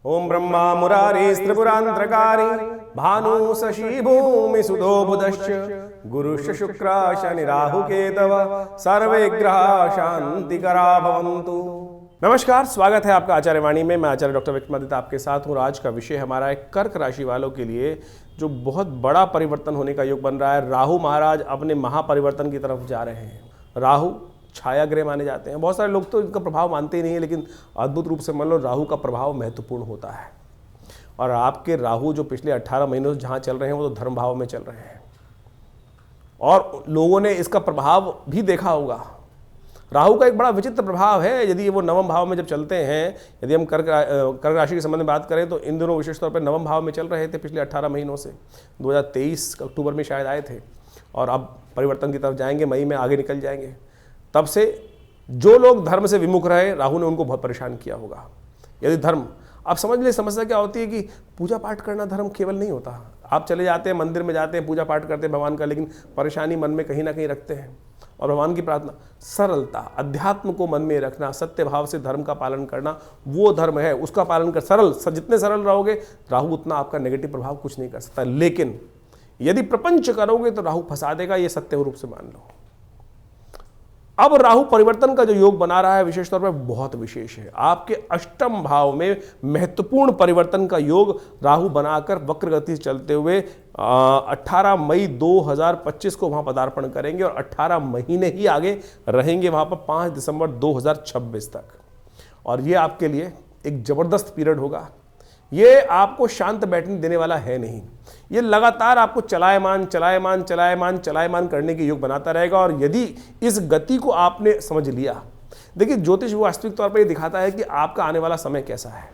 ओम ब्रह्मा मुरारी त्रिपुरांतरकारी भानु शशि भूमि सुधो बुधश्च गुरुश्च शुक्र शनि राहु केतव सर्वे ग्रह शांतिकरा भवन्तु। नमस्कार, स्वागत है आपका आचार्य वाणी में। मैं आचार्य डॉक्टर विक्रमादित्य आपके साथ हूँ। आज का विषय हमारा है कर्क राशि वालों के लिए जो बहुत बड़ा परिवर्तन होने का योग बन रहा है। राहु महाराज अपने महापरिवर्तन की तरफ जा रहे हैं। राहु छाया ग्रह माने जाते हैं। बहुत सारे लोग तो इनका प्रभाव मानते ही नहीं है, लेकिन अद्भुत रूप से मान लो राहु का प्रभाव महत्वपूर्ण होता है। और आपके राहु जो पिछले 18 महीनों से जहाँ चल रहे हैं वो तो धर्म भाव में चल रहे हैं, और लोगों ने इसका प्रभाव भी देखा होगा। राहु का एक बड़ा विचित्र प्रभाव है। यदि वो नवम भाव में जब चलते हैं, यदि हम कर्क राशि के संबंध में बात करें तो इन दिनों विशेष तौर पर नवम भाव में चल रहे थे पिछले 18 महीनों से। 2023 अक्टूबर में शायद आए थे, और अब परिवर्तन की तरफ जाएंगे, मई में आगे निकल जाएंगे। तब से जो लोग धर्म से विमुख रहे, राहु ने उनको बहुत परेशान किया होगा। यदि धर्म, आप समझ ले, समस्या क्या होती है कि पूजा पाठ करना धर्म केवल नहीं होता। आप चले जाते हैं, मंदिर में जाते हैं, पूजा पाठ करते हैं भगवान का, लेकिन परेशानी मन में कहीं ना कहीं रखते हैं। और भगवान की प्रार्थना, सरलता, अध्यात्म को मन में रखना, सत्य भाव से धर्म का पालन करना, वो धर्म है। उसका पालन कर जितने सरल रहोगे, राहु उतना आपका नेगेटिव प्रभाव कुछ नहीं कर सकता। लेकिन यदि प्रपंच करोगे तो राहु फंसा देगा, ये सत्य रूप से मान लो। अब राहु परिवर्तन का जो योग बना रहा है विशेष तौर पर बहुत विशेष है। आपके अष्टम भाव में महत्वपूर्ण परिवर्तन का योग राहु बनाकर वक्र गति से चलते हुए 18 मई 2025 को वहां पदार्पण करेंगे, और 18 महीने ही आगे रहेंगे वहां पर, 5 दिसंबर 2026 तक। और ये आपके लिए एक जबरदस्त पीरियड होगा। ये आपको शांत बैठने देने वाला है नहीं। ये लगातार आपको चलायमान करने के योग बनाता रहेगा। और यदि इस गति को आपने समझ लिया, देखिए ज्योतिष वास्तविक तौर पर ये दिखाता है कि आपका आने वाला समय कैसा है।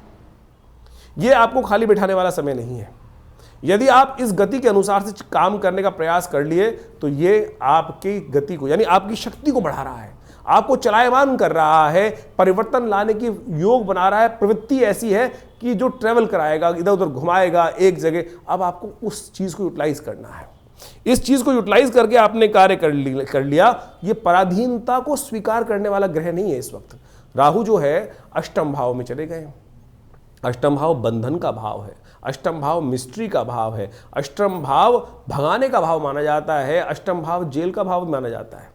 ये आपको खाली बिठाने वाला समय नहीं है। यदि आप इस गति के अनुसार से काम करने का प्रयास कर लिए तो ये आपकी गति को, यानी आपकी शक्ति को बढ़ा रहा है, आपको चलायमान कर रहा है, परिवर्तन लाने की योग बना रहा है। प्रवृत्ति ऐसी है कि जो ट्रेवल कराएगा, इधर उधर घुमाएगा एक जगह। अब आपको उस चीज को यूटिलाइज करना है। इस चीज को यूटिलाइज करके आपने कार्य कर लिया। ये पराधीनता को स्वीकार करने वाला ग्रह नहीं है इस वक्त। राहु जो है अष्टम भाव में चले गए। अष्टम भाव बंधन का भाव है, अष्टम भाव मिस्ट्री का भाव है, अष्टम भाव भगाने का भाव माना जाता है, अष्टम भाव जेल का भाव माना जाता है।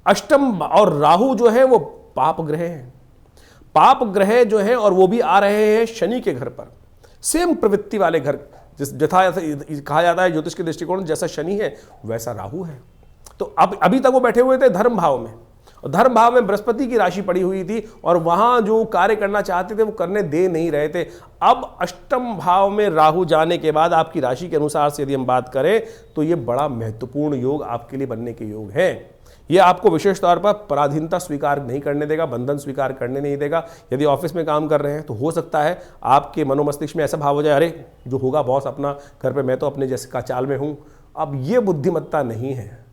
अष्टम और राहु जो है वो पाप ग्रह है। पाप ग्रह जो है, और वो भी आ रहे हैं शनि के घर पर। सेम प्रवृत्ति वाले घर, जैसा कहा जाता है ज्योतिष के दृष्टिकोण, जैसा शनि है वैसा राहु है। तो अब अभी तक वो बैठे हुए थे धर्म भाव में, और धर्म भाव में बृहस्पति की राशि पड़ी हुई थी, और वहां जो कार्य करना चाहते थे वो करने दे नहीं रहे थे। अब अष्टम भाव में राहु जाने के बाद आपकी राशि के अनुसार से यदि हम बात करें तो ये बड़ा महत्वपूर्ण योग आपके लिए बनने के योग है। ये आपको विशेष तौर पर पराधीनता स्वीकार नहीं करने देगा, बंधन स्वीकार करने नहीं देगा। यदि ऑफिस में काम कर रहे हैं तो हो सकता है आपके मनोमस्तिष्क में ऐसा भाव हो जाए, अरे जो होगा बॉस अपना, घर पे मैं तो अपने जैसे का चाल में हूं। अब ये बुद्धिमत्ता नहीं है।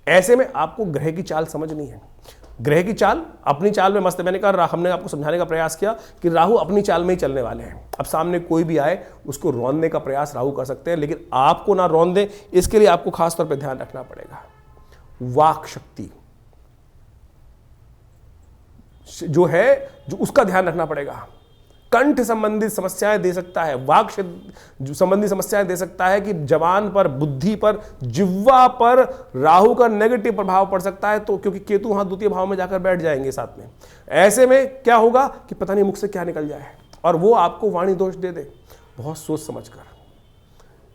ऐसे में आपको ग्रह की चाल समझनी है। ग्रह की चाल, अपनी चाल में मस्त। मैंने कहा, हमने आपको समझाने का प्रयास किया कि राहु अपनी चाल में ही चलने वाले हैं। अब सामने कोई भी आए उसको रौंदने का प्रयास राहु कर सकते हैं, लेकिन आपको ना रौंद दे, इसके लिए आपको खासतौर पर ध्यान रखना पड़ेगा। वाक शक्ति जो है, जो उसका ध्यान रखना पड़ेगा। कंठ संबंधी समस्याएं दे सकता है, वाक संबंधी समस्याएं दे सकता है, कि जबान पर, बुद्धि पर, जिह्वा पर राहु का नेगेटिव प्रभाव पड़ सकता है। तो क्योंकि केतु वहां द्वितीय भाव में जाकर बैठ जाएंगे साथ में, ऐसे में क्या होगा कि पता नहीं मुख से क्या निकल जाए और वो आपको वाणी दोष दे दे। बहुत सोच समझ कर,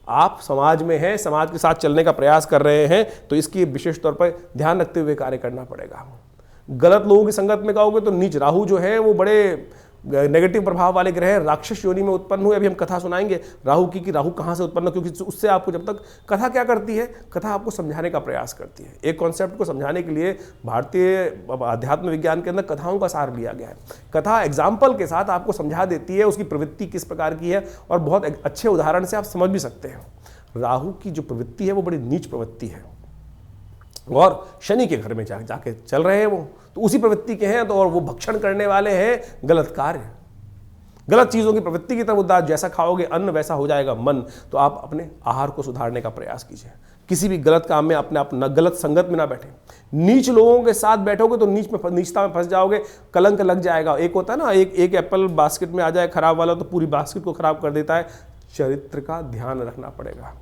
आप समाज में हैं, समाज के साथ चलने का प्रयास कर रहे हैं, तो इसकी विशेष तौर पर ध्यान रखते हुए कार्य करना पड़ेगा। गलत लोगों की संगत में कहोगे तो नीच राहु जो है वो बड़े नेगेटिव प्रभाव वाले ग्रह, राक्षस योनि में उत्पन्न हुए। अभी हम कथा सुनाएंगे राहु की, कि राहु कहाँ से उत्पन्न, क्योंकि उससे आपको, जब तक कथा क्या करती है, कथा आपको समझाने का प्रयास करती है। एक कॉन्सेप्ट को समझाने के लिए भारतीय अध्यात्म विज्ञान के अंदर कथाओं का सार लिया गया है। कथा एग्जाम्पल के साथ आपको समझा देती है उसकी प्रवृत्ति किस प्रकार की है, और बहुत अच्छे उदाहरण से आप समझ भी सकते हैं। राहु की जो प्रवृत्ति है वो बड़ी नीच प्रवृत्ति है, और शनि के घर में जाके चल रहे हैं वो, तो उसी प्रवृत्ति के हैं। तो और वो भक्षण करने वाले हैं गलत कार्य, गलत चीज़ों की प्रवृत्ति की तरफ उदार। जैसा खाओगे अन्न वैसा हो जाएगा मन। तो आप अपने आहार को सुधारने का प्रयास कीजिए। किसी भी गलत काम में अपने आप न गलत संगत में ना बैठे। नीच लोगों के साथ बैठोगे तो नीचता में फंस जाओगे, कलंक लग जाएगा। एक होता है ना, एक एप्पल बास्केट में आ जाए खराब वाला तो पूरी बास्केट को खराब कर देता है। चरित्र का ध्यान रखना पड़ेगा,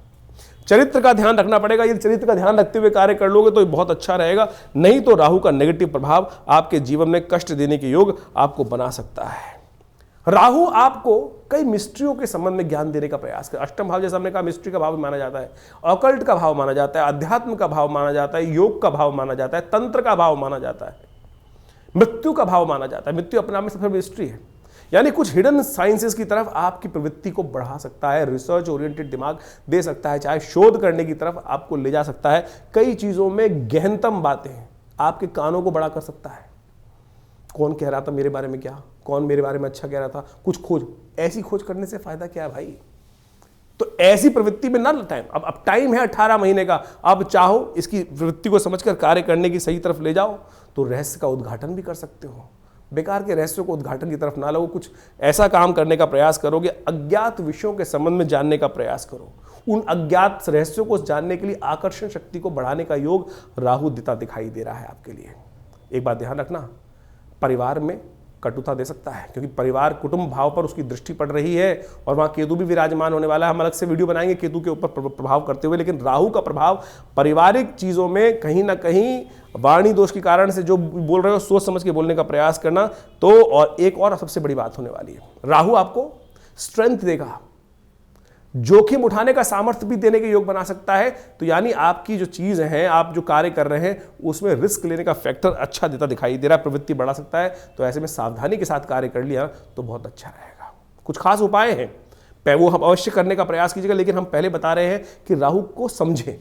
चरित्र का ध्यान रखना पड़ेगा। यदि चरित्र का ध्यान रखते हुए कार्य कर लोगे तो बहुत अच्छा रहेगा, नहीं तो राहु का नेगेटिव प्रभाव आपके जीवन में कष्ट देने के योग आपको बना सकता है। राहु आपको कई मिस्ट्रियों के संबंध में ज्ञान देने का प्रयास कर। अष्टम भाव, जैसे हमने कहा, मिस्ट्री का भाव माना जाता है, ऑकल्ट का भाव माना जाता है, अध्यात्म का भाव माना जाता है, योग का भाव माना जाता है, तंत्र का भाव माना जाता है, मृत्यु का भाव माना जाता है। मृत्यु अपने आप में सबसे मिस्ट्री है, यानी कुछ हिडन साइंसेस की तरफ आपकी प्रवृत्ति को बढ़ा सकता है, रिसर्च ओरिएंटेड दिमाग दे सकता है, चाहे शोध करने की तरफ आपको ले जा सकता है। कई चीजों में गहनतम बातें आपके कानों को बड़ा कर सकता है। कौन कह रहा था मेरे बारे में क्या, कौन मेरे बारे में अच्छा कह रहा था, कुछ खोज। ऐसी खोज करने से फायदा क्या है भाई? तो ऐसी प्रवृत्ति में ना टाइम, अब टाइम है 18 महीने का, अब चाहो इसकी प्रवृत्ति को समझकर कार्य करने की सही तरफ ले जाओ तो रहस्य का उद्घाटन भी कर सकते हो। बेकार के रहस्यों को उद्घाटन की तरफ ना लगो, कुछ ऐसा काम करने का प्रयास करोगे, अज्ञात विषयों के संबंध में जानने का प्रयास करो। उन अज्ञात रहस्यों को जानने के लिए आकर्षण शक्ति को बढ़ाने का योग राहु दिखाई दे रहा है आपके लिए। एक बात ध्यान रखना, परिवार में कटुता दे सकता है, क्योंकि परिवार कुटुंब भाव पर उसकी दृष्टि पड़ रही है और वहाँ केतु भी विराजमान होने वाला है। हम अलग से वीडियो बनाएंगे केतु के ऊपर प्रभाव करते हुए, लेकिन राहु का प्रभाव पारिवारिक चीज़ों में कहीं ना कहीं वाणी दोष के कारण से जो बोल रहे हो सोच समझ के बोलने का प्रयास करना। तो और एक और सबसे बड़ी बात होने वाली है, राहु आपको स्ट्रेंथ देगा, जोखिम उठाने का सामर्थ्य भी देने के योग बना सकता है। तो यानी आपकी जो चीज़ है, आप जो कार्य कर रहे हैं उसमें रिस्क लेने का फैक्टर अच्छा देता दिखाई दे रहा है, प्रवृत्ति बढ़ा सकता है। तो ऐसे में सावधानी के साथ कार्य कर लिया तो बहुत अच्छा रहेगा। कुछ खास उपाय हैं, वो हम अवश्य करने का प्रयास कीजिएगा, लेकिन हम पहले बता रहे हैं कि राहु को समझें।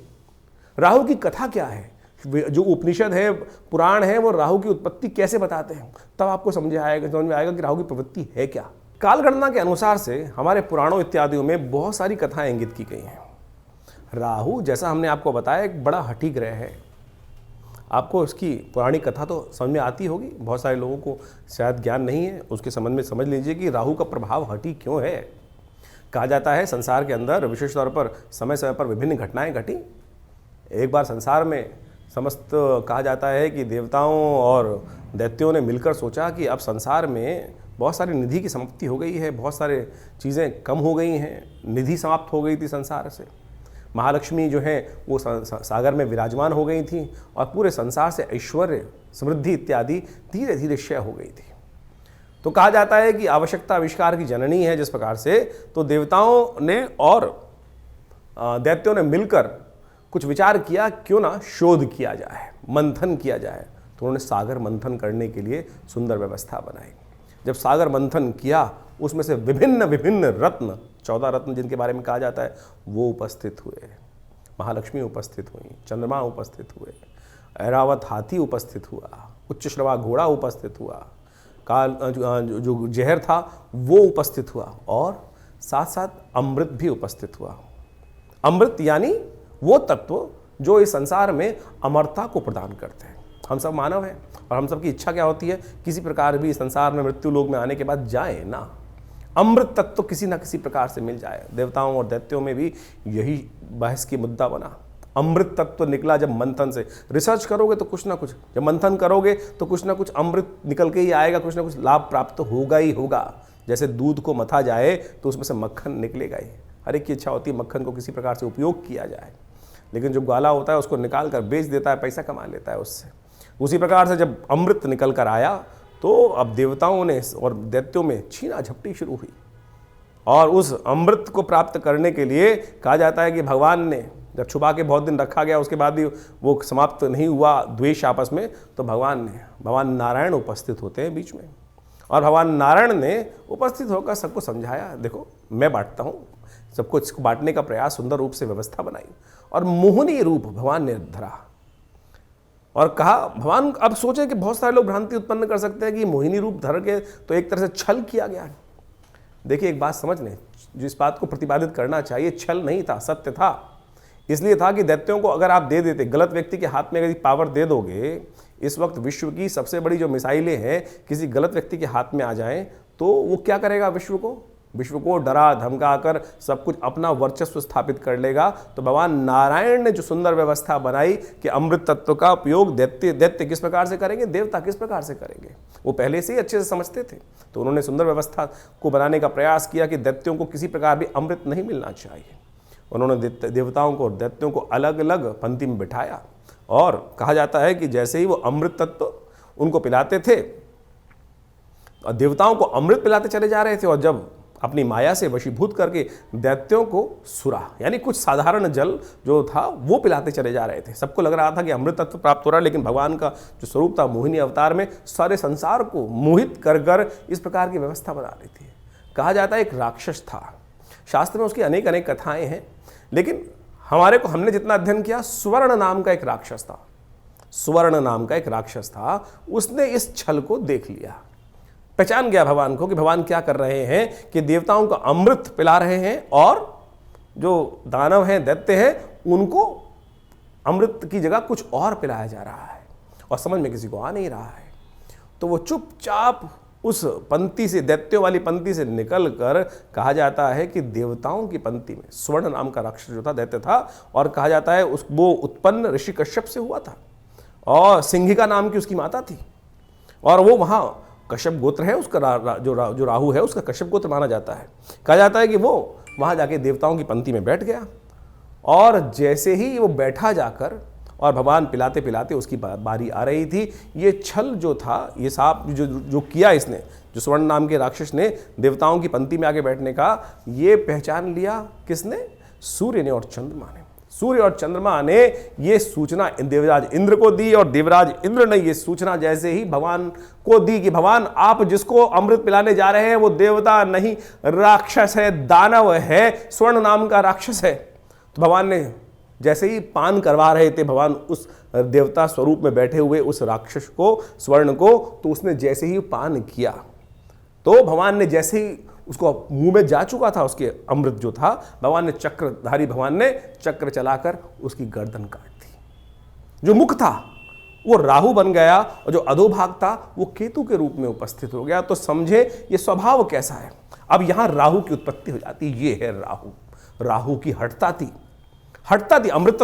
राहु की कथा क्या है, जो उपनिषद है, पुराण है, वो राहु की उत्पत्ति कैसे बताते हैं, तब आपको समझ में आएगा कि राहु की प्रवृत्ति है क्या। कालगणना के अनुसार से हमारे पुराणों इत्यादियों में बहुत सारी कथाएं इंगित की गई हैं। राहु, जैसा हमने आपको बताया, एक बड़ा हठी ग्रह है। आपको इसकी पुरानी कथा तो समझ में आती होगी, बहुत सारे लोगों को शायद ज्ञान नहीं है, उसके संबंध में समझ लीजिए कि राहु का प्रभाव हठी क्यों है। कहा जाता है संसार के अंदर विशेष तौर पर समय समय पर विभिन्न घटनाएं घटी। एक बार संसार में समस्त कहा जाता है कि देवताओं और दैत्यों ने मिलकर सोचा कि अब संसार में बहुत सारी निधि की समाप्ति हो गई है, बहुत सारे चीज़ें कम हो गई हैं, निधि समाप्त हो गई थी संसार से। महालक्ष्मी जो है वो सागर में विराजमान हो गई थी और पूरे संसार से ऐश्वर्य, समृद्धि इत्यादि धीरे धीरे क्षय हो गई थी। तो कहा जाता है कि आवश्यकता आविष्कार की जननी है। जिस प्रकार से तो देवताओं ने और दैत्यों ने मिलकर कुछ विचार किया, क्यों ना शोध किया जाए, मंथन किया जाए। तो उन्होंने सागर मंथन करने के लिए सुंदर व्यवस्था बनाई। जब सागर मंथन किया, उसमें से विभिन्न विभिन्न रत्न, 14 रत्न जिनके बारे में कहा जाता है, वो उपस्थित हुए। महालक्ष्मी उपस्थित हुई, चंद्रमा उपस्थित हुए, ऐरावत हाथी उपस्थित हुआ, उच्च श्रवा घोड़ा उपस्थित हुआ, काल जो जहर था वो उपस्थित हुआ और साथ साथ अमृत भी उपस्थित हुआ। अमृत यानी वो तत्व जो इस संसार में अमरता को प्रदान करते हैं। हम सब मानव हैं और हम सब की इच्छा क्या होती है, किसी प्रकार भी संसार में मृत्यु लोक में आने के बाद जाए ना, अमृत तत्व किसी ना किसी प्रकार से मिल जाए। देवताओं और दैत्यों में भी यही बहस की मुद्दा बना। अमृत तत्व निकला जब मंथन से। रिसर्च करोगे तो कुछ ना कुछ, जब मंथन करोगे तो कुछ ना कुछ अमृत निकल के ही आएगा, कुछ ना कुछ लाभ प्राप्त होगा ही होगा। जैसे दूध को मथा जाए तो उसमें से मक्खन निकलेगा ही। हर एक की इच्छा होती है मक्खन को किसी प्रकार से उपयोग किया जाए, लेकिन जो ग्वाला होता है उसको निकाल कर बेच देता है, पैसा कमा लेता है उससे। उसी प्रकार से जब अमृत निकल कर आया तो अब देवताओं ने और दैत्यों में छीना झपटी शुरू हुई और उस अमृत को प्राप्त करने के लिए कहा जाता है कि भगवान ने जब छुपा के बहुत दिन रखा गया, उसके बाद भी वो समाप्त नहीं हुआ द्वेष आपस में, तो भगवान नारायण उपस्थित होते हैं बीच में और भगवान नारायण ने उपस्थित होकर सबको समझाया, देखो मैं बांटता हूँ, सबको इसको बांटने का प्रयास, सुंदर रूप से व्यवस्था बनाई और मोहिनी रूप भगवान ने धरा और कहा, भगवान अब सोचे कि बहुत सारे लोग भ्रांति उत्पन्न कर सकते हैं कि मोहिनी रूप धर के तो एक तरह से छल किया गया। देखिए एक बात समझ लें, जो इस बात को प्रतिपादित करना चाहिए, छल नहीं था, सत्य था। इसलिए था कि दैत्यों को अगर आप दे देते, गलत व्यक्ति के हाथ में अगर पावर दे दोगे, इस वक्त विश्व की सबसे बड़ी जो मिसाइलें हैं किसी गलत व्यक्ति के हाथ में आ जाएं तो वो क्या करेगा, विश्व को विश्व को डरा धमकाकर सब कुछ अपना वर्चस्व स्थापित कर लेगा। तो भगवान नारायण ने जो सुंदर व्यवस्था बनाई कि अमृत तत्व का उपयोग दैत्य किस प्रकार से करेंगे, देवता किस प्रकार से करेंगे, वो पहले से ही अच्छे से समझते थे। तो उन्होंने सुंदर व्यवस्था को बनाने का प्रयास किया कि दैत्यों को किसी प्रकार भी अमृत नहीं मिलना चाहिए। उन्होंने देवताओं को और दैत्यों को अलग अलग पंक्ति में बिठाया और कहा जाता है कि जैसे ही वो अमृत तत्व उनको पिलाते थे, देवताओं को अमृत पिलाते चले जा रहे थे, और जब अपनी माया से वशीभूत करके दैत्यों को सुरा यानी कुछ साधारण जल जो था वो पिलाते चले जा रहे थे। सबको लग रहा था कि अमृत तत्व प्राप्त हो रहा है, लेकिन भगवान का जो स्वरूप था मोहिनी अवतार में सारे संसार को मोहित कर कर इस प्रकार की व्यवस्था बना रही थी। कहा जाता है एक राक्षस था, शास्त्र में उसकी अनेक अनेक कथाएं हैं, लेकिन हमने जितना अध्ययन किया, स्वर्ण नाम का एक राक्षस था। स्वर्ण नाम का एक राक्षस था, उसने इस छल को देख लिया, पहचान गया भगवान को कि भगवान क्या कर रहे हैं कि देवताओं को अमृत पिला रहे हैं और जो दानव हैं, दैत्य हैं, उनको अमृत की जगह कुछ और पिलाया जा रहा है और समझ में किसी को आ नहीं रहा है। तो वो चुपचाप उस पंक्ति से, दैत्यों वाली पंक्ति से निकल कर, कहा जाता है कि देवताओं की पंक्ति में स्वर्ण नाम का राक्षस जो था, दैत्य था, और कहा जाता है वो उत्पन्न ऋषि कश्यप से हुआ था और सिंहिका नाम की उसकी माता थी, और वो वहाँ कश्यप गोत्र है उसका, जो राहु है उसका कश्यप गोत्र माना जाता है। कहा जाता है कि वो वहाँ जाके देवताओं की पंक्ति में बैठ गया, और जैसे ही वो बैठा जाकर और भगवान पिलाते पिलाते उसकी बारी आ रही थी, ये छल जो था, ये सांप जो किया इसने, जो स्वर्ण नाम के राक्षस ने देवताओं की पंक्ति में आके बैठने का, ये पहचान लिया किसने? सूर्य ने और चंद्रमा ने। सूर्य और चंद्रमा ने ये सूचना देवराज इंद्र को दी, और देवराज इंद्र ने ये सूचना जैसे ही भगवान को दी कि भगवान आप जिसको अमृत पिलाने जा रहे हैं वो देवता नहीं, राक्षस है, दानव है, स्वर्ण नाम का राक्षस है। तो भगवान ने जैसे ही पान करवा रहे थे भगवान उस देवता स्वरूप में बैठे हुए उस राक्षस को, स्वर्ण को, तो उसने जैसे ही पान किया, तो भगवान ने जैसे ही उसको मुंह में जा चुका था उसके अमृत जो था, भगवान ने चक्र चलाकर उसकी गर्दन काट दी। जो मुख था वो राहु बन गया और जो अधोभाग था वो केतु के रूप में उपस्थित हो गया। तो समझे ये स्वभाव कैसा है। अब यहां राहु की उत्पत्ति हो जाती, ये है राहु की हठता थी। अमृत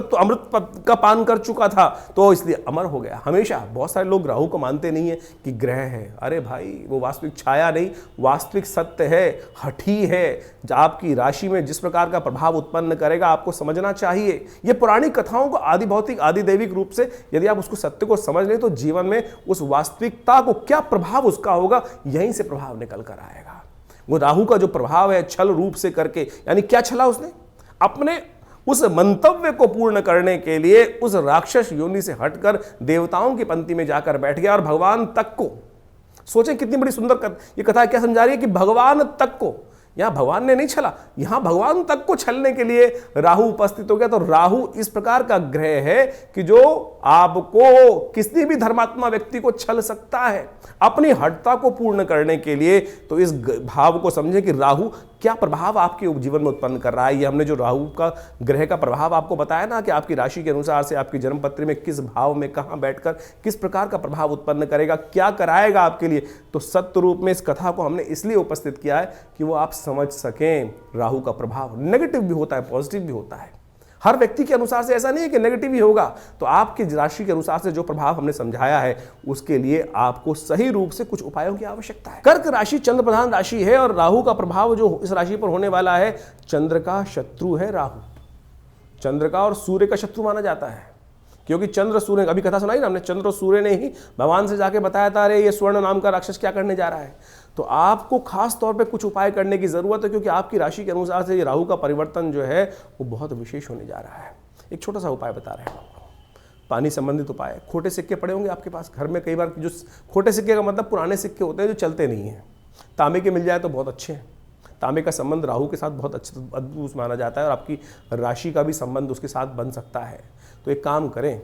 का पान कर चुका था तो इसलिए अमर हो गया। हमेशा बहुत सारे लोग राहु को मानते नहीं है कि ग्रह है। अरे भाई, वो वास्तविक छाया नहीं, वास्तविक सत्य है, हठी है। आपकी राशि में जिस प्रकार का प्रभाव उत्पन्न करेगा आपको समझना चाहिए। ये पुरानी कथाओं को आदि भौतिक आदि दैविक रूप से यदि आप उसको सत्य को समझ लें तो जीवन में उस वास्तविकता को क्या प्रभाव उसका होगा, यहीं से प्रभाव निकल कर आएगा। वो राहु का जो प्रभाव है छल रूप से करके, यानी क्या छला उसने? अपने उस मंतव्य को पूर्ण करने के लिए उस राक्षस योनि से हटकर देवताओं की पंक्ति में जाकर बैठ गया और भगवान तक को, सोचें कितनी बड़ी सुंदर ये कथा क्या समझा रही है कि भगवान तक को, यहां भगवान ने नहीं छला, यहां भगवान तक को छलने के लिए राहु उपस्थित हो गया। तो राहु इस प्रकार का ग्रह है कि जो आपको, किसी भी धर्मात्मा व्यक्ति को छल सकता है अपनी हठता को पूर्ण करने के लिए। तो इस भाव को समझें कि राहु क्या प्रभाव आपके जीवन में उत्पन्न कर रहा है। ये हमने जो राहु का ग्रह का प्रभाव आपको बताया ना कि आपकी राशि के अनुसार से आपकी जन्मपत्री में किस भाव में कहां बैठकर किस प्रकार का प्रभाव उत्पन्न करेगा, क्या कराएगा आपके लिए। तो सत्य रूप में इस कथा को हमने इसलिए उपस्थित किया है कि वो आप समझ सकें राहु का प्रभाव नेगेटिव भी होता है, पॉजिटिव भी होता है। हर व्यक्ति के अनुसार से ऐसा नहीं है कि नेगेटिव ही होगा। तो आपकी राशि के अनुसार से जो प्रभाव हमने समझाया है उसके लिए आपको सही रूप से कुछ उपायों की आवश्यकता है। कर्क राशि चंद्र प्रधान राशि है और राहु का प्रभाव जो इस राशि पर होने वाला है, चंद्र का शत्रु है राहु। चंद्र का और सूर्य का शत्रु माना जाता है, क्योंकि चंद्र सूर्य, अभी कथा सुनाई ना हमने, चंद्र और सूर्य ने ही भगवान से जाके बताया था अरे ये स्वर्ण नाम का राक्षस क्या करने जा रहा है। तो आपको खास तौर पे कुछ उपाय करने की जरूरत है, क्योंकि आपकी राशि के अनुसार से ये राहु का परिवर्तन जो है वो बहुत विशेष होने जा रहा है। एक छोटा सा उपाय बता रहे हैं आपको, पानी संबंधित उपाय। खोटे सिक्के पड़े होंगे आपके पास घर में, कई बार जो खोटे सिक्के का मतलब पुराने सिक्के होते हैं जो चलते नहीं हैं। तांबे के मिल जाए तो बहुत अच्छे हैं। तांबे का संबंध राहु के साथ बहुत अच्छा अद्भुत माना जाता है और आपकी राशि का भी संबंध उसके साथ बन सकता है। तो एक काम करें,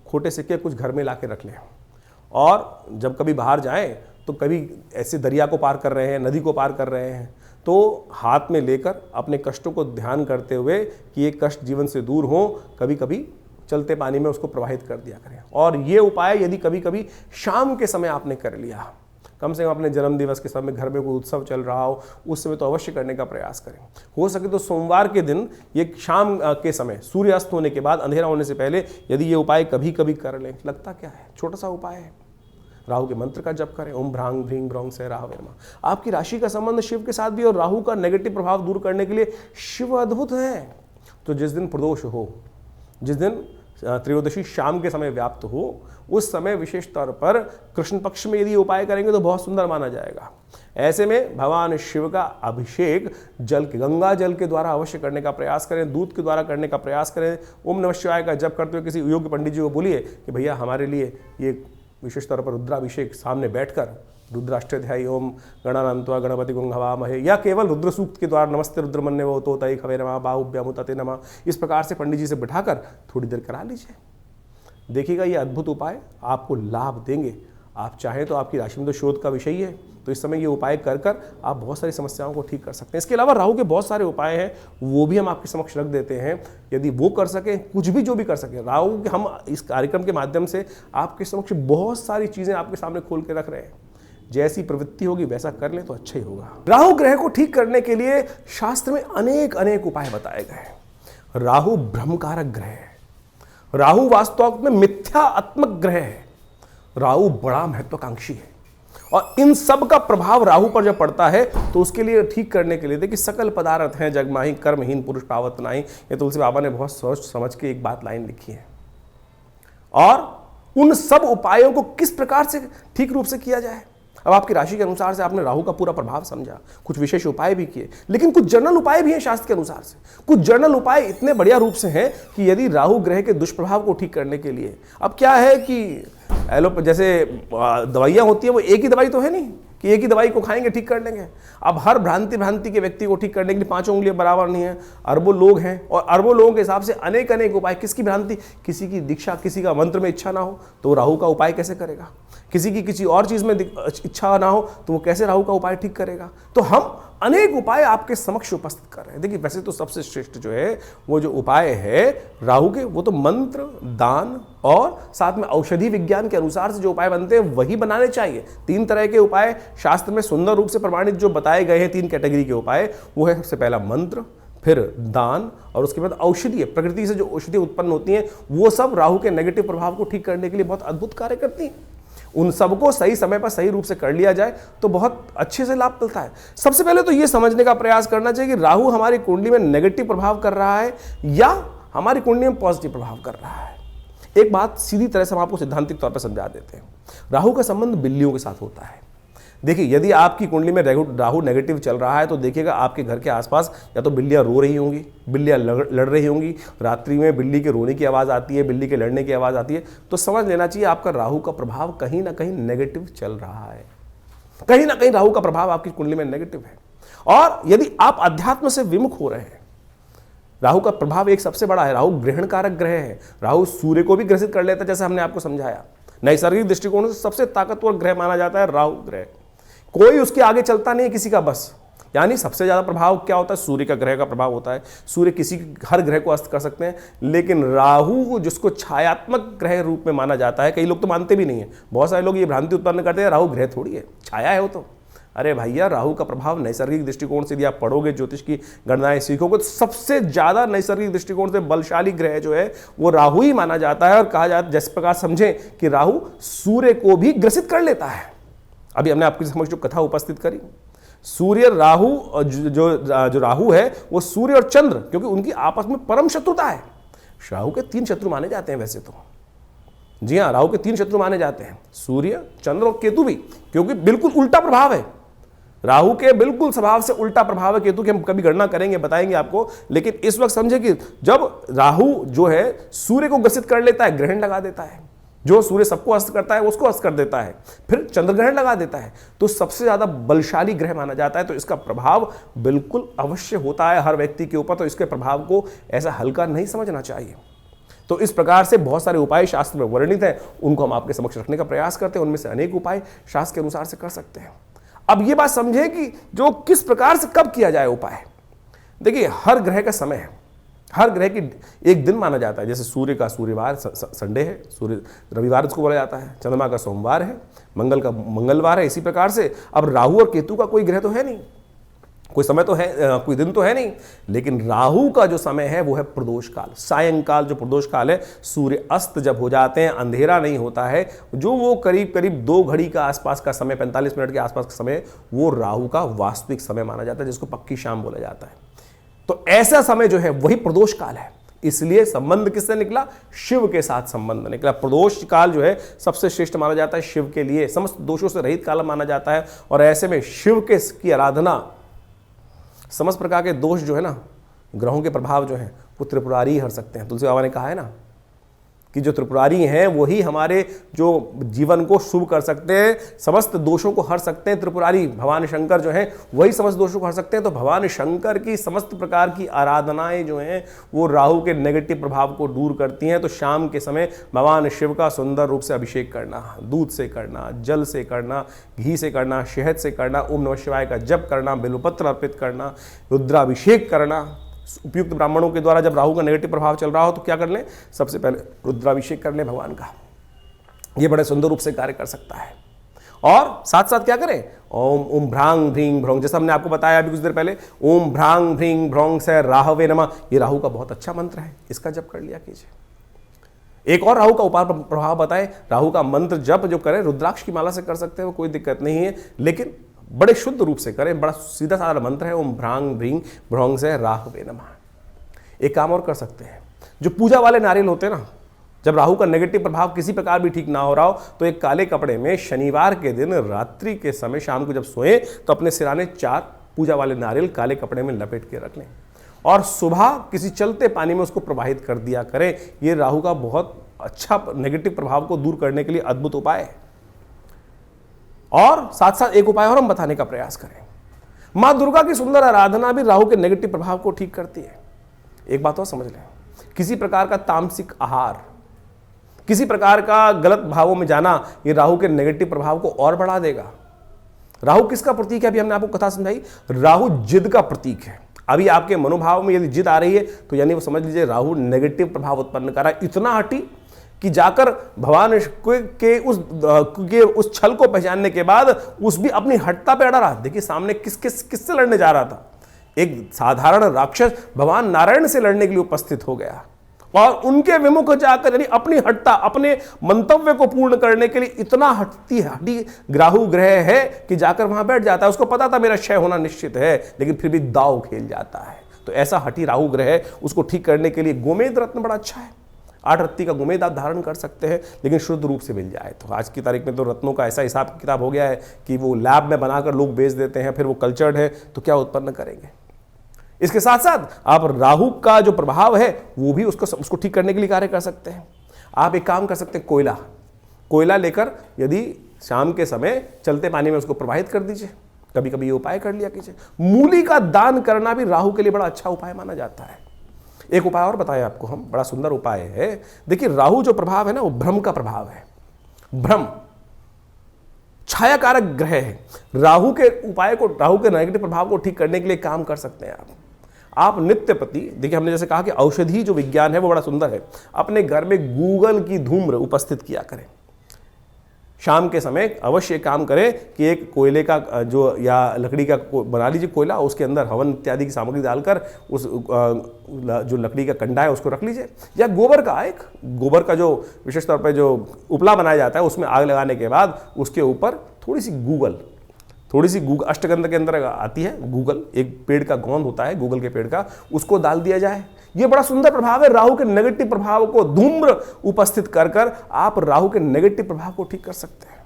खोटे सिक्के कुछ घर में ला के रख लें, और जब कभी बाहर जाएं तो कभी ऐसे दरिया को पार कर रहे हैं, नदी को पार कर रहे हैं, तो हाथ में लेकर अपने कष्टों को ध्यान करते हुए कि ये कष्ट जीवन से दूर हो, कभी कभी चलते पानी में उसको प्रवाहित कर दिया करें। और ये उपाय यदि कभी कभी शाम के समय आपने कर लिया कम से कम अपने जन्म दिवस के समय घर में कोई उत्सव चल रहा हो उस समय तो अवश्य करने का प्रयास करें। हो सके तो सोमवार के दिन ये शाम के समय सूर्यास्त होने के बाद अंधेरा होने से पहले यदि ये उपाय कभी कभी कर लें, लगता क्या है, छोटा सा उपाय है। राहु के मंत्र का जप करें, ओम भ्रांग भ्रीं भ्रौं से राहवे नमः। आपकी राशि का संबंध शिव के साथ भी और राहु का नेगेटिव प्रभाव दूर करने के लिए शिव अद्भुत है। तो जिस दिन प्रदोष हो, जिस दिन त्रयोदशी शाम के समय व्याप्त हो, उस समय विशेष तौर पर कृष्ण पक्ष में यदि उपाय करेंगे तो बहुत सुंदर माना जाएगा। ऐसे में भगवान शिव का अभिषेक गंगा जल के द्वारा अवश्य करने का प्रयास करें, दूध के द्वारा करने का प्रयास करें। ओम नमः शिवाय का जप करते हुए किसी योग्य पंडित जी को बोलिए कि भैया हमारे लिए ये विशेष तौर पर रुद्राभिषेक सामने बैठकर रुद्राष्टध्यायी ओम गणानान्त्वा गणपति गुं हवामहे या केवल रुद्र सूक्त के द्वारा नमस्ते रुद्रमन्ये वो तो तय खवे नमः बाहुभ्यामुतते नमः, इस प्रकार से पंडित जी से बिठाकर थोड़ी देर करा लीजिए। देखिएगा ये अद्भुत उपाय आपको लाभ देंगे। आप चाहें तो आपकी राशि में तो शोध का विषय है, तो इस समय ये उपाय कर कर आप बहुत सारी समस्याओं को ठीक कर सकते हैं। इसके अलावा राहु के बहुत सारे उपाय हैं, वो भी हम आपके समक्ष रख देते हैं। यदि वो कर सकें, कुछ भी जो भी कर सकें, राहु के हम इस कार्यक्रम के माध्यम से आपके समक्ष बहुत सारी चीज़ें आपके सामने खोल के रख रहे हैं। जैसी प्रवृत्ति होगी वैसा कर लें तो अच्छा ही होगा। राहु ग्रह को ठीक करने के लिए शास्त्र में अनेक अनेक उपाय बताए गए हैं। राहु भ्रमकारक ग्रह है, राहु वास्तव में मिथ्यात्मक ग्रह है, राहु बड़ा महत्वाकांक्षी है और इन सब का प्रभाव राहु पर जब पड़ता है तो उसके लिए ठीक करने के लिए देखिए सकल पदार्थ हैं जगमाही कर्महीन पुरुष पावत नाही, ये तुलसी बाबा ने बहुत सोच समझ के एक बात लाइन लिखी है। और उन सब उपायों को किस प्रकार से ठीक रूप से किया जाए, अब आपकी राशि के अनुसार से आपने राहु का पूरा प्रभाव समझा, कुछ विशेष उपाय भी किए, लेकिन कुछ जनरल उपाय भी हैं शास्त्र के अनुसार से। कुछ जनरल उपाय इतने बढ़िया रूप से हैं कि यदि राहु ग्रह के दुष्प्रभाव को ठीक करने के लिए, अब क्या है कि जैसे दवाइयाँ होती हैं, वो एक ही दवाई तो है नहीं कि एक ही दवाई को खाएंगे ठीक कर लेंगे। अब हर भ्रांति के व्यक्ति को ठीक करने के लिए 5 उंगलियां बराबर नहीं है, अरबों लोग हैं और अरबों लोगों के हिसाब से अनेक अनेक उपाय। किसकी भ्रांति, किसी की दीक्षा, किसी का मंत्र में इच्छा ना हो तो राहु का उपाय कैसे करेगा, किसी की किसी और चीज में इच्छा ना हो तो वो कैसे राहु का उपाय ठीक करेगा। तो हम अनेक उपाय आपके समक्ष उपस्थित कर रहे हैं। देखिए वैसे तो सबसे श्रेष्ठ जो है वो जो उपाय है राहु के, वो तो मंत्र, दान और साथ में औषधि विज्ञान के अनुसार से जो उपाय बनते हैं वही बनाने चाहिए। 3 तरह के उपाय शास्त्र में सुंदर रूप से प्रमाणित जो बताए गए हैं, 3 कैटेगरी के उपाय, वो है सबसे पहला मंत्र, फिर दान और उसके बाद औषधि। प्रकृति से जो औषधि उत्पन्न होती हैं वो सब राहु के नेगेटिव प्रभाव को ठीक करने के लिए बहुत अद्भुत कार्य करती हैं। उन सबको सही समय पर सही रूप से कर लिया जाए तो बहुत अच्छे से लाभ मिलता है। सबसे पहले तो ये समझने का प्रयास करना चाहिए कि राहु हमारी कुंडली में नेगेटिव प्रभाव कर रहा है या हमारी कुंडली में पॉजिटिव प्रभाव कर रहा है। एक बात सीधी तरह से हम आपको सिद्धांतिक तौर पर समझा देते हैं। राहु का संबंध बिल्लियों के साथ होता है। देखिए यदि आपकी कुंडली में राहु नेगेटिव चल रहा है तो देखिएगा आपके घर के आसपास या तो बिल्लियां रो रही होंगी, बिल्लियां लड़ रही होंगी, रात्रि में बिल्ली के रोने की आवाज़ आती है, बिल्ली के लड़ने की आवाज़ आती है, तो समझ लेना चाहिए आपका राहु का प्रभाव कहीं ना कहीं नेगेटिव चल रहा है। कहीं ना कहीं राहु का प्रभाव आपकी कुंडली में नेगेटिव है। और यदि आप अध्यात्म से विमुख हो रहे हैं, राहु का प्रभाव एक सबसे बड़ा है, राहु ग्रहण कारक ग्रह है। राहु सूर्य को भी ग्रसित कर लेता है, जैसे हमने आपको समझाया। नैसर्गिक दृष्टिकोण से सबसे ताकतवर ग्रह माना जाता है राहु ग्रह। कोई उसके आगे चलता नहीं है किसी का बस। यानी सबसे ज्यादा प्रभाव क्या होता है, सूर्य का ग्रह का प्रभाव होता है। सूर्य किसी हर ग्रह को अस्त कर सकते हैं, लेकिन राहु जिसको छायात्मक ग्रह रूप में माना जाता है, कई लोग तो मानते भी नहीं है। बहुत सारे लोग ये भ्रांति उत्पन्न करते हैं राहु ग्रह थोड़ी है, छाया है वो तो। अरे भैया राहु का प्रभाव नैसर्गिक दृष्टिकोण से यदि आप पढ़ोगे, ज्योतिष की गणनाएं सीखोगे, तो सबसे ज्यादा नैसर्गिक दृष्टिकोण से बलशाली ग्रह जो है वो राहु ही माना जाता है। और कहा जाता है जिस प्रकार समझें कि राहु सूर्य को भी ग्रसित कर लेता है। अभी हमने आपके समक्ष जो कथा उपस्थित करी, सूर्य राहु जो राहु है वो सूर्य और चंद्र, क्योंकि उनकी आपस में परम शत्रुता है। राहु के 3 शत्रु माने जाते हैं वैसे तो, जी हाँ, राहु के 3 शत्रु माने जाते हैं, सूर्य, चंद्र और केतु भी, क्योंकि बिल्कुल उल्टा प्रभाव है। राहु के बिल्कुल स्वभाव से उल्टा प्रभाव है केतु की। हम कभी गणना करेंगे, बताएंगे आपको, लेकिन इस वक्त समझे कि जब राहु जो है सूर्य को ग्रसित कर लेता है, ग्रहण लगा देता है। जो सूर्य सबको अस्त करता है उसको अस्त कर देता है, फिर चंद्र ग्रहण लगा देता है, तो सबसे ज्यादा बलशाली ग्रह माना जाता है। तो इसका प्रभाव बिल्कुल अवश्य होता है हर व्यक्ति के ऊपर। तो इसके प्रभाव को ऐसा हल्का नहीं समझना चाहिए। तो इस प्रकार से बहुत सारे उपाय शास्त्र में वर्णित हैं, उनको हम आपके समक्ष रखने का प्रयास करते हैं। उनमें से अनेक उपाय शास्त्र के अनुसार से कर सकते हैं। अब ये बात समझे कि जो किस प्रकार से कब किया जाए उपाय। देखिए हर ग्रह का समय है, हर ग्रह की एक दिन माना जाता है। जैसे सूर्य का सूर्यवार संडे है, सूर्य रविवार उसको बोला जाता है, चंद्रमा का सोमवार है, मंगल का मंगलवार है। इसी प्रकार से अब राहु और केतु का कोई ग्रह तो है नहीं, कोई समय तो है, कोई दिन तो है नहीं, लेकिन राहु का जो समय है वो है प्रदोष काल, सायंकाल। जो प्रदोष काल है, सूर्य अस्त जब हो जाते हैं, अंधेरा नहीं होता है, जो वो करीब करीब 2 घड़ी का आसपास का समय, 45 मिनट के आसपास का समय, वो राहु का वास्तविक समय माना जाता है, जिसको पक्की शाम बोला जाता है। तो ऐसा समय जो है वही प्रदोष काल है। इसलिए संबंध किससे निकला? शिव के साथ संबंध निकला। प्रदोष काल जो है सबसे श्रेष्ठ माना जाता है शिव के लिए, समस्त दोषों से रहित काल माना जाता है। और ऐसे में शिव के की आराधना, समस्त प्रकार के दोष जो है ना, ग्रहों के प्रभाव जो है वो त्रिपुरारी हर सकते हैं। तुलसी बाबा ने कहा है ना कि जो त्रिपुरारी हैं वही हमारे जो जीवन को शुभ कर सकते हैं, समस्त दोषों को हर सकते हैं। त्रिपुरारी भगवान शंकर जो हैं वही समस्त दोषों को हर सकते हैं। तो भगवान शंकर की समस्त प्रकार की आराधनाएं जो हैं वो राहु के नेगेटिव प्रभाव को दूर करती हैं। तो शाम के समय भगवान शिव का सुंदर रूप से अभिषेक करना, दूध से करना, जल से करना, घी से करना, शहद से करना, ओम नमः शिवाय का जप करना, बेलपत्र अर्पित करना, रुद्राभिषेक करना। उपयुक्त ब्राह्मणों के द्वारा जब राहु का नेगेटिव प्रभाव चल रहा हो तो क्या कर लें? सबसे पहले रुद्राभिषेक कर लें भगवान का। ये बड़े सुंदर रूप से कार्य कर सकता है। और साथ साथ क्या करें? ओम भ्रांग भ्रींग भ्रौंग, जैसा हमने आपको बताया अभी कुछ देर पहले, ओम भ्रांग भ्रींग भ्रौंग से राहवे नमः, ये राहु का बहुत अच्छा मंत्र है, इसका जप कर लिया कीजिए। एक और राहु का उपाय प्रभाव बताएं। राहु का मंत्र जप जो करें रुद्राक्ष की माला से कर सकते हैं, वो कोई दिक्कत नहीं है, लेकिन बड़े शुद्ध रूप से करें। बड़ा सीधा साधा मंत्र है, ओम भ्रांग भ्रींग भ्रौंग से राहवे नमः। एक काम और कर सकते हैं, जो पूजा वाले नारियल होते हैं ना, जब राहु का नेगेटिव प्रभाव किसी प्रकार भी ठीक ना हो रहा हो तो एक काले कपड़े में शनिवार के दिन रात्रि के समय शाम को जब सोएं तो अपने सिराने 4 पूजा वाले नारियल काले कपड़े में लपेट के रख लें और सुबह किसी चलते पानी में उसको प्रवाहित कर दिया करें। ये राहु का बहुत अच्छा नेगेटिव प्रभाव को दूर करने के लिए अद्भुत उपाय है। और साथ साथ एक उपाय और हम बताने का प्रयास करें। मां दुर्गा की सुंदर आराधना भी राहु के नेगेटिव प्रभाव को ठीक करती है। एक बात और समझ लें, किसी प्रकार का तामसिक आहार, किसी प्रकार का गलत भावों में जाना, ये राहु के नेगेटिव प्रभाव को और बढ़ा देगा। राहु किसका प्रतीक है? अभी हमने आपको कथा समझाई, राहु जिद का प्रतीक है। अभी आपके मनोभाव में यदि जिद आ रही है तो यानी वो समझ लीजिए राहु नेगेटिव प्रभाव उत्पन्न कर रहा है। इतना हटी कि जाकर भगवान के उस छल को पहचानने के बाद उस भी अपनी हटता पे अड़ा रहा। देखिए सामने किससे लड़ने जा रहा था? एक साधारण राक्षस भगवान नारायण से लड़ने के लिए उपस्थित हो गया और उनके विमुख जाकर यानी अपनी हटता, अपने मंतव्य को पूर्ण करने के लिए इतना हटी राहु ग्रह है कि जाकर वहां बैठ जाता है। उसको पता था मेरा क्षय होना निश्चित है, लेकिन फिर भी दाव खेल जाता है। तो ऐसा हटी राहु ग्रह है, उसको ठीक करने के लिए गोमेद रत्न बड़ा अच्छा है। 8 रत्ती का गोमेद आप धारण कर सकते हैं, लेकिन शुद्ध रूप से मिल जाए। तो आज की तारीख में तो रत्नों का ऐसा हिसाब किताब हो गया है कि वो लैब में बनाकर लोग बेच देते हैं, फिर वो कल्चर्ड है तो क्या उत्पन्न करेंगे। इसके साथ साथ आप राहु का जो प्रभाव है वो भी उसको ठीक करने के लिए कार्य कर सकते हैं। आप एक काम कर सकते हैं, कोयला लेकर यदि शाम के समय चलते पानी में उसको प्रवाहित कर दीजिए। कभी कभी ये उपाय कर लिया कीजिए। मूली का दान करना भी राहु के लिए बड़ा अच्छा उपाय माना जाता है। एक उपाय और बताया आपको हम, बड़ा सुंदर उपाय है। देखिए राहु जो प्रभाव है ना, वो भ्रम का प्रभाव है। भ्रम छाया कारक ग्रह है। राहु के उपाय को, राहु के नेगेटिव प्रभाव को ठीक करने के लिए काम कर सकते हैं आप नित्य प्रति। देखिए हमने जैसे कहा कि औषधि जो विज्ञान है वो बड़ा सुंदर है। अपने घर में गूगल की धूम्र उपस्थित किया करें। शाम के समय अवश्य काम करें कि एक कोयले का जो या लकड़ी का बना लीजिए कोयला, उसके अंदर हवन इत्यादि की सामग्री डालकर उस जो लकड़ी का कंडा है उसको रख लीजिए। या गोबर का जो विशेष तौर पर जो उपला बनाया जाता है उसमें आग लगाने के बाद उसके ऊपर थोड़ी सी गूगल अष्टगंध के अंदर आती है गूगल, एक पेड़ का गोंद होता है गूगल के पेड़ का, उसको डाल दिया जाए। ये बड़ा सुंदर प्रभाव है। राहु के नेगेटिव प्रभाव को धूम्र उपस्थित कर आप राहु के नेगेटिव प्रभाव को ठीक कर सकते हैं।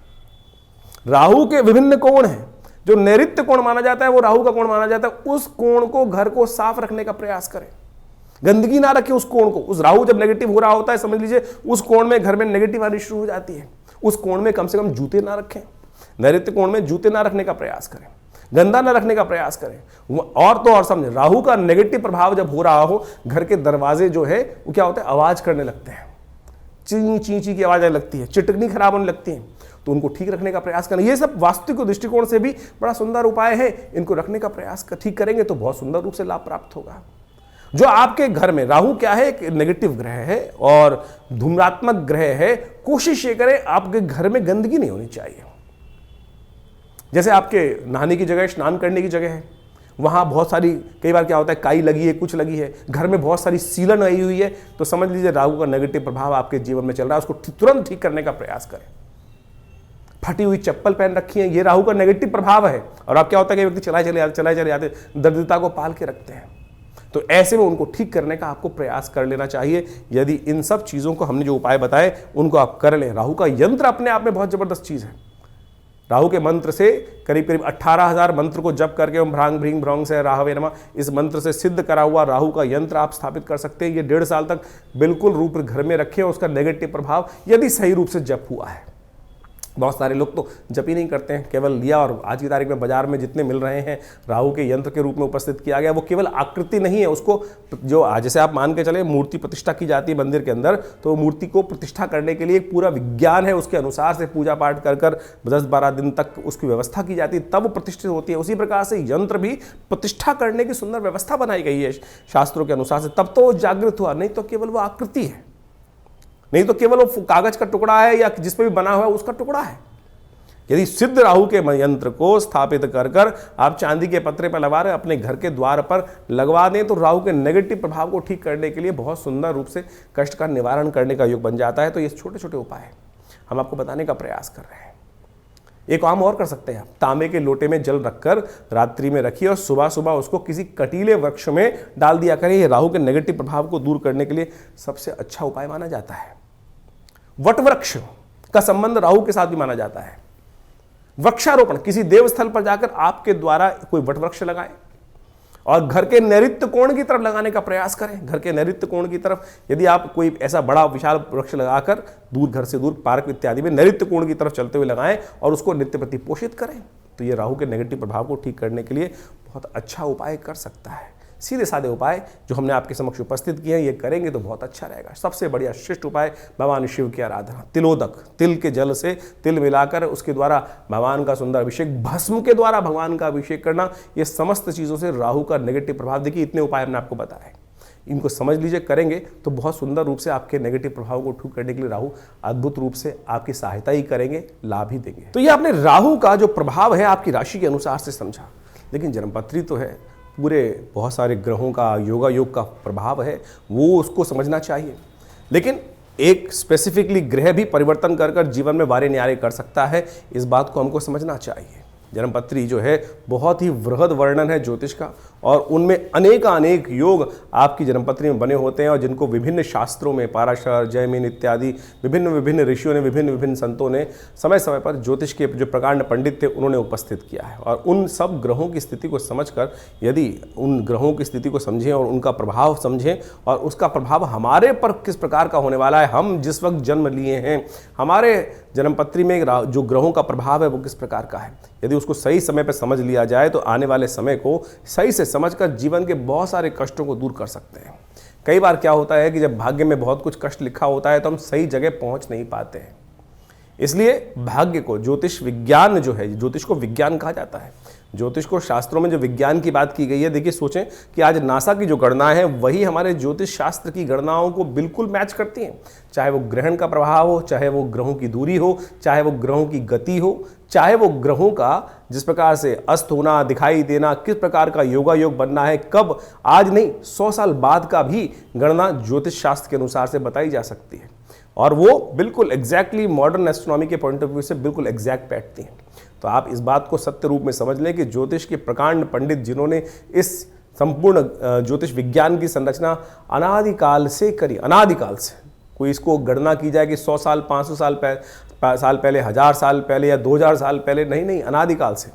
राहु के विभिन्न कोण हैं। जो नैऋत्य कोण माना जाता है वो राहु का कोण माना जाता है। उस कोण को, घर को साफ रखने का प्रयास करें। गंदगी ना रखें उस कोण को। उस राहु जब नेगेटिव हो रहा होता है समझ लीजिए उस कोण में घर में नेगेटिव आनी शुरू हो जाती है। उस कोण में कम से कम जूते ना रखें। नैऋत्य कोण में जूते ना रखने का प्रयास करें, गंदा न रखने का प्रयास करें। और तो और समझे, राहु का नेगेटिव प्रभाव जब हो रहा हो, घर के दरवाजे जो है वो क्या होता है, आवाज करने लगते हैं। ची ची की आवाज आने लगती है, चिटकनी खराब होने लगती है। तो उनको ठीक रखने का प्रयास करें। ये सब वास्तविक दृष्टिकोण से भी बड़ा सुंदर उपाय है। इनको रखने का प्रयास ठीक करेंगे तो बहुत सुंदर रूप से लाभ प्राप्त होगा। जो आपके घर में राहु क्या है, एक नेगेटिव ग्रह है और धूम्रात्मक ग्रह है, कोशिश ये करें आपके घर में गंदगी नहीं होनी चाहिए। जैसे आपके नहाने की जगह, स्नान करने की जगह है, वहाँ बहुत सारी, कई बार क्या होता है काई लगी है, कुछ लगी है, घर में बहुत सारी सीलन आई हुई है, तो समझ लीजिए राहु का नेगेटिव प्रभाव आपके जीवन में चल रहा है। उसको तुरंत ठीक करने का प्रयास करें। फटी हुई चप्पल पहन रखी है, ये राहु का नेगेटिव प्रभाव है। और अब क्या होता है कि व्यक्ति चलाए चले जाते दरिद्रता को पाल के रखते हैं, तो ऐसे में उनको ठीक करने का आपको प्रयास कर लेना चाहिए। यदि इन सब चीज़ों को हमने जो उपाय बताए उनको आप कर लें। राहु का यंत्र अपने आप में बहुत ज़बरदस्त चीज़ है। राहु के मंत्र से करीब करीब 18,000 मंत्र को जप करके ओम भ्रांग भ्रीं भ्रौंग से राहवे नमः, इस मंत्र से सिद्ध करा हुआ राहु का यंत्र आप स्थापित कर सकते हैं। ये 1.5 साल तक बिल्कुल रूप घर में रखें। उसका नेगेटिव प्रभाव यदि सही रूप से जप हुआ है, बहुत सारे लोग तो जप ही नहीं करते हैं, केवल लिया और आज की तारीख में बाजार में जितने मिल रहे हैं राहु के यंत्र के रूप में उपस्थित किया गया, वो केवल आकृति नहीं है, उसको जो जैसे आप मान के चले मूर्ति प्रतिष्ठा की जाती है मंदिर के अंदर, तो मूर्ति को प्रतिष्ठा करने के लिए एक पूरा विज्ञान है, उसके अनुसार से पूजा पाठ कर 10-12 दिन तक उसकी व्यवस्था की जाती है, तब वो प्रतिष्ठित होती है। उसी प्रकार से यंत्र भी प्रतिष्ठा करने की सुंदर व्यवस्था बनाई गई है शास्त्रों के अनुसार से, तब तो वो जागृत हुआ, नहीं तो केवल वो आकृति है, नहीं तो केवल वो कागज का टुकड़ा है या जिस पे भी बना हुआ है उसका टुकड़ा है। यदि सिद्ध राहु के यंत्र को स्थापित कर आप चांदी के पत्रे पर लगा रहे अपने घर के द्वार पर लगवा दें, तो राहु के नेगेटिव प्रभाव को ठीक करने के लिए बहुत सुंदर रूप से कष्ट का निवारण करने का योग बन जाता है। तो ये छोटे छोटे उपाय हम आपको बताने का प्रयास कर रहे हैं। एक काम और कर सकते हैं आप, तांबे के लोटे में जल रखकर रात्रि में रखिए और सुबह सुबह उसको किसी कटीले वृक्ष में डाल दिया करें। ये राहु के नेगेटिव प्रभाव को दूर करने के लिए सबसे अच्छा उपाय माना जाता है। वट वृक्ष का संबंध राहु के साथ भी माना जाता है। वृक्षारोपण, किसी देवस्थल पर जाकर आपके द्वारा कोई वट वृक्ष लगाएं और घर के नैऋत्य कोण की तरफ लगाने का प्रयास करें। घर के नैऋत्य कोण की तरफ यदि आप कोई ऐसा बड़ा विशाल वृक्ष लगाकर दूर, घर से दूर, पार्क इत्यादि में नैऋत्य कोण की तरफ चलते हुए लगाएं और उसको नित्य प्रति पोषित करें, तो ये राहु के नेगेटिव प्रभाव को ठीक करने के लिए बहुत अच्छा उपाय कर सकता है। सीधे साधे उपाय जो हमने आपके समक्ष उपस्थित किए हैं, ये करेंगे तो बहुत अच्छा रहेगा। सबसे बढ़िया श्रेष्ठ उपाय भगवान शिव की आराधना, तिलोदक, तिल के जल से तिल मिलाकर उसके द्वारा भगवान का सुंदर अभिषेक, भस्म के द्वारा भगवान का अभिषेक करना, ये समस्त चीज़ों से राहु का नेगेटिव प्रभाव, देखिए इतने उपाय हमने आपको बताए, इनको समझ लीजिए, करेंगे तो बहुत सुंदर रूप से आपके नेगेटिव प्रभाव को ठीक करने के लिए राहु अद्भुत रूप से आपकी सहायता ही करेंगे, लाभ ही देंगे। तो ये आपने राहु का जो प्रभाव है आपकी राशि के अनुसार से समझा, लेकिन जन्मपत्री तो है, पूरे बहुत सारे ग्रहों का योगा योग का प्रभाव है, वो उसको समझना चाहिए। लेकिन एक स्पेसिफिकली ग्रह भी परिवर्तन कर जीवन में वारे न्यारे कर सकता है, इस बात को हमको समझना चाहिए। जन्मपत्री जो है बहुत ही वृहद वर्णन है ज्योतिष का, और उनमें अनेक योग आपकी जन्मपत्री में बने होते हैं, और जिनको विभिन्न शास्त्रों में पाराशर, जैमिन इत्यादि विभिन्न ऋषियों ने, विभिन्न संतों ने समय समय पर ज्योतिष के जो प्रकांड पंडित थे उन्होंने उपस्थित किया है। और उन सब ग्रहों की स्थिति को समझकर, यदि उन ग्रहों की स्थिति को समझें और उनका प्रभाव समझें और उसका प्रभाव हमारे पर किस प्रकार का होने वाला है, हम जिस वक्त जन्म लिए हैं, हमारे जन्मपत्री में जो ग्रहों का प्रभाव है वो किस प्रकार का है, यदि उसको सही समय पर समझ लिया जाए तो आने वाले समय को सही से समझकर जीवन के बहुत सारे कष्टों को दूर कर सकते हैं। कई बार क्या होता है कि जब भाग्य में बहुत कुछ कष्ट लिखा होता है तो हम सही जगह पहुंच नहीं पाते हैं। इसलिए भाग्य को, ज्योतिष विज्ञान जो है, ज्योतिष को विज्ञान कहा जाता है, ज्योतिष को शास्त्रों में जो विज्ञान की बात की गई है, देखिए सोचें कि आज नासा की जो गणना है वही हमारे ज्योतिष शास्त्र की गणनाओं को बिल्कुल मैच करती हैं। चाहे वो ग्रहण का प्रभाव हो, चाहे वो ग्रहों की दूरी हो, चाहे वो ग्रहों की गति हो, चाहे वो ग्रहों का जिस प्रकार से अस्त होना, दिखाई देना, किस प्रकार का योगा योग बनना है, कब, आज नहीं 100 साल बाद का भी गणना ज्योतिष शास्त्र के अनुसार से बताई जा सकती है, और वो बिल्कुल एग्जैक्टली मॉडर्न एस्ट्रोनॉमी के पॉइंट ऑफ व्यू से बिल्कुल एग्जैक्ट बैठती हैं। तो आप इस बात को सत्य रूप में समझ लें कि ज्योतिष के प्रकांड पंडित जिन्होंने इस संपूर्ण ज्योतिष विज्ञान की संरचना अनादिकाल से करी, अनादिकाल से, कोई इसको गणना की जाए कि 100 साल, 500 साल पहले, 1000 साल पहले या 2000 साल पहले, नहीं, अनादिकाल से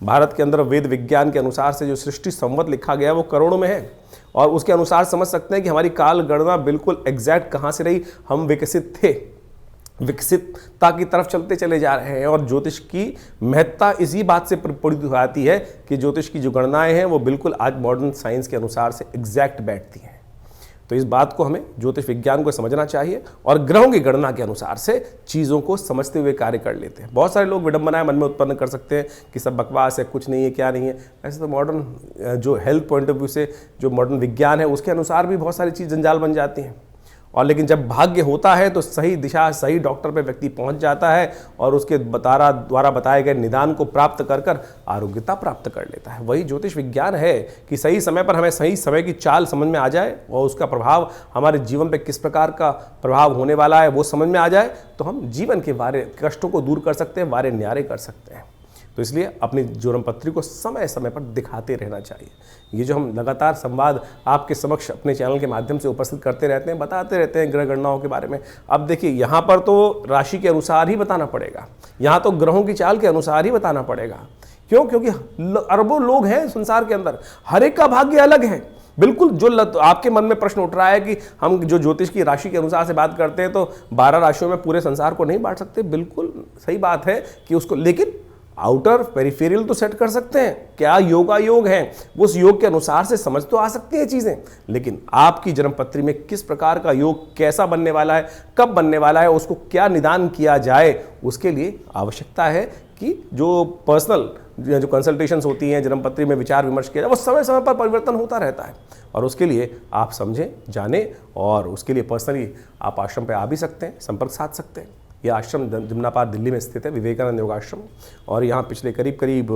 भारत के अंदर वेद विज्ञान के अनुसार से जो सृष्टि संवत लिखा गया वो करोड़ों में है, और उसके अनुसार समझ सकते हैं कि हमारी काल गणना बिल्कुल एग्जैक्ट कहाँ से रही, हम विकसित थे, विकसितता की तरफ चलते चले जा रहे हैं। और ज्योतिष की महत्ता इसी बात से प्रपूरित हो जाती है कि ज्योतिष की जो गणनाएं हैं वो बिल्कुल आज मॉडर्न साइंस के अनुसार से एग्जैक्ट बैठती हैं। तो इस बात को हमें ज्योतिष विज्ञान को समझना चाहिए और ग्रहों की गणना के अनुसार से चीज़ों को समझते हुए कार्य कर लेते हैं। बहुत सारे लोग विडंबनाएं मन में उत्पन्न कर सकते हैं कि सब बकवास है, कुछ नहीं है, क्या नहीं है। ऐसे तो मॉडर्न जो हेल्थ पॉइंट ऑफ व्यू से जो मॉडर्न विज्ञान है उसके अनुसार भी बहुत सारी चीज़ जंजाल बन जाती हैं। और लेकिन जब भाग्य होता है तो सही दिशा, सही डॉक्टर पे व्यक्ति पहुंच जाता है और उसके द्वारा बताए गए निदान को प्राप्त कर कर आरोग्यता प्राप्त कर लेता है। वही ज्योतिष विज्ञान है कि सही समय पर हमें सही समय की चाल समझ में आ जाए और उसका प्रभाव हमारे जीवन पे किस प्रकार का प्रभाव होने वाला है वो समझ में आ जाए, तो हम जीवन के वारे कष्टों को दूर कर सकते हैं, वारे न्यारे कर सकते हैं। तो इसलिए अपनी जोरम पत्री को समय समय पर दिखाते रहना चाहिए। ये जो हम लगातार संवाद आपके समक्ष अपने चैनल के माध्यम से उपस्थित करते रहते हैं, बताते रहते हैं ग्रह गणनाओं के बारे में। अब देखिए, यहाँ पर तो राशि के अनुसार ही बताना पड़ेगा, यहाँ तो ग्रहों की चाल के अनुसार ही बताना पड़ेगा। क्यों? क्योंकि अरबों लोग हैं संसार के अंदर, हर एक का भाग्य अलग है। बिल्कुल जो आपके मन में प्रश्न उठ रहा है कि हम जो ज्योतिष की राशि के अनुसार से बात करते हैं तो 12 राशियों में पूरे संसार को नहीं बांट सकते, बिल्कुल सही बात है कि उसको, लेकिन आउटर पेरिफेरियल तो सेट कर सकते हैं। क्या योगा योग है, वो उस योग के अनुसार से समझ तो आ सकती हैं चीज़ें, लेकिन आपकी जन्म पत्री में किस प्रकार का योग कैसा बनने वाला है, कब बनने वाला है, उसको क्या निदान किया जाए, उसके लिए आवश्यकता है कि जो पर्सनल जो कंसल्टेशंस होती हैं, जन्म पत्री में विचार विमर्श किया जाए, वो समय समय पर परिवर्तन होता रहता है। और उसके लिए आप समझें, जानें, और उसके लिए पर्सनली आप आश्रम पे आ भी सकते हैं, संपर्क साध सकते हैं। यह आश्रम जमुना पार्क दिल्ली में स्थित है, विवेकानंद योगाश्रम, और यहाँ पिछले करीब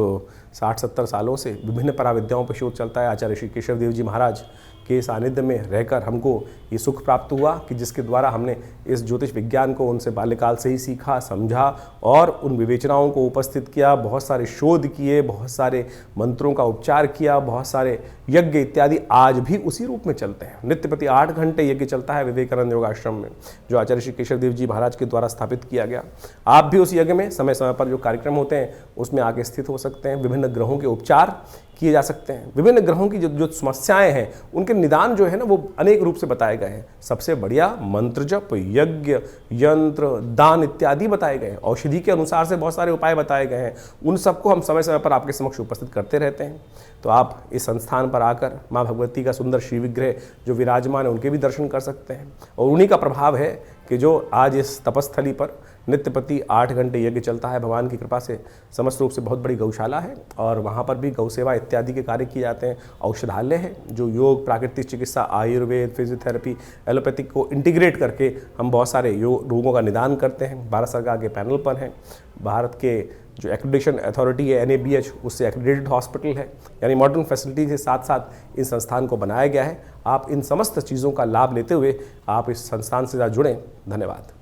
60-70 सालों से विभिन्न पराविद्याओं पर शोध चलता है। आचार्य श्री केशव देव जी महाराज के सानिध्य में रहकर हमको ये सुख प्राप्त हुआ कि जिसके द्वारा हमने इस ज्योतिष विज्ञान को उनसे बाल्यकाल से ही सीखा, समझा और उन विवेचनाओं को उपस्थित किया, बहुत सारे शोध किए, बहुत सारे मंत्रों का उपचार किया, बहुत सारे यज्ञ इत्यादि आज भी उसी रूप में चलते हैं। नित्य प्रति 8 घंटे यज्ञ चलता है विवेकानंद योगाश्रम में, जो आचार्य श्री केशव देव जी महाराज के द्वारा स्थापित किया गया। आप भी उस यज्ञ में समय समय पर जो कार्यक्रम होते हैं उसमें आके स्थित हो सकते हैं। विभिन्न ग्रहों के उपचार किए जा सकते हैं। विभिन्न ग्रहों की जो समस्याएं हैं उनके निदान जो है ना वो अनेक रूप से बताए गए हैं। सबसे बढ़िया मंत्र जप, यज्ञ, यंत्र, दान इत्यादि बताए गए हैं। औषधि के अनुसार से बहुत सारे उपाय बताए गए हैं। उन सबको हम समय समय पर आपके समक्ष उपस्थित करते रहते हैं। तो आप इस संस्थान पर आकर माँ भगवती का सुंदर श्री विग्रह जो विराजमान है उनके भी दर्शन कर सकते हैं। और उन्हीं का प्रभाव है कि जो आज इस तपस्थली पर नित्य प्रति 8 घंटे यज्ञ चलता है। भगवान की कृपा से समस्त रूप से बहुत बड़ी गौशाला है और वहाँ पर भी गौ सेवा इत्यादि के कार्य किए जाते हैं। औषधालय है जो योग, प्राकृतिक चिकित्सा, आयुर्वेद, फिजियोथेरेपी, एलोपैथिक को इंटीग्रेट करके हम बहुत सारे रोगों का निदान करते हैं। भारत सरकार के पैनल पर हैं। भारत के जो एक्रेडिटेशन अथॉरिटी है NABH, उससे एक्रेडिटेड हॉस्पिटल है। यानी मॉडर्न फैसिलिटी के साथ साथ इस संस्थान को बनाया गया है। आप इन समस्त चीज़ों का लाभ लेते हुए आप इस संस्थान से जुड़ें। धन्यवाद।